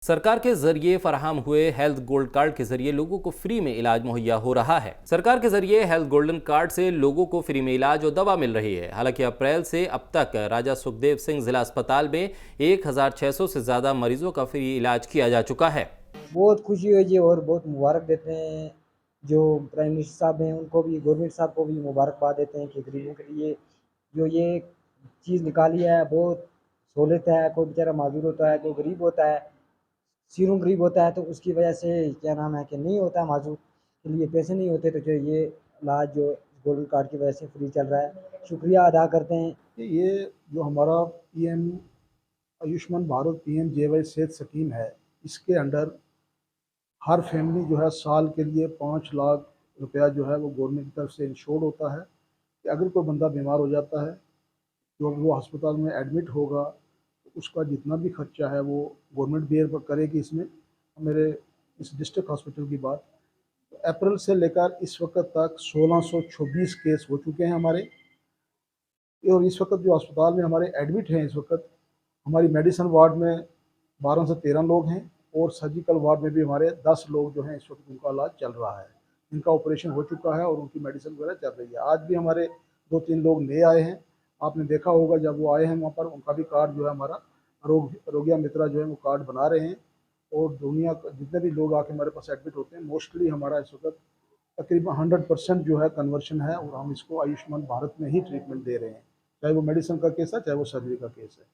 सरकार के जरिए फराहम हुए हेल्थ गोल्ड कार्ड के जरिए लोगों को फ्री में इलाज मुहैया हो रहा है। सरकार के जरिए हेल्थ गोल्डन कार्ड से लोगों को फ्री में इलाज और दवा मिल रही है। हालांकि अप्रैल से अब तक राजा सुखदेव सिंह जिला अस्पताल में 1600 से ज्यादा मरीजों का फ्री इलाज किया जा चुका है। बहुत खुशी हुई जी और बहुत मुबारक देते हैं जो प्राइम मिनिस्टर साहब हैं, उनको भी, गवर्नमेंट साहब को भी मुबारकबाद देते हैं कि गरीबों के लिए जो ये चीज़ निकाली है बहुत सहूलियत है। कोई बेचारा माजूर होता है, कोई गरीब होता है, सिरों गरीब होता है तो उसकी वजह से क्या नाम है कि नहीं होता, माजूर के लिए पैसे नहीं होते, तो जो ये इलाज जो गोल्डन कार्ड की वजह से फ्री चल रहा है, शुक्रिया अदा करते हैं। ये जो हमारा पीएम आयुष्मान भारत पीएमजेवाई सेहत स्कीम है, इसके अंडर हर फैमिली जो है साल के लिए 5 लाख रुपया जो है वो गवर्नमेंट की तरफ से इंश्योर्ड होता है कि अगर कोई बंदा बीमार हो जाता है जो वो अस्पताल में एडमिट होगा तो उसका जितना भी खर्चा है वो गवर्नमेंट बेयर करेगी। इसमें मेरे इस डिस्ट्रिक्ट हॉस्पिटल की बात, तो अप्रैल से लेकर इस वक्त तक 1626 केस हो चुके हैं हमारे। और इस वक्त जो अस्पताल में हमारे एडमिट हैं, इस वक्त हमारी मेडिसिन वार्ड में 12 से 13 लोग हैं और सर्जिकल वार्ड में भी हमारे 10 लोग जो हैं इस वक्त उनका इलाज चल रहा है। इनका ऑपरेशन हो चुका है और उनकी मेडिसिन वगैरह चल रही है। आज भी हमारे 2-3 लोग नए आए हैं, आपने देखा होगा जब वो आए हैं वहाँ पर उनका भी कार्ड जो है हमारा आरोग्य मित्रा जो है वो कार्ड बना रहे हैं। और दुनिया जितने भी लोग आके हमारे पास एडमिट होते हैं मोस्टली हमारा इस वक्त तकरीबन 100% जो है कन्वर्शन है और हम इसको आयुष्मान भारत में ही ट्रीटमेंट दे रहे हैं, चाहे वो मेडिसिन का केस है चाहे वो सर्जरी का केस है।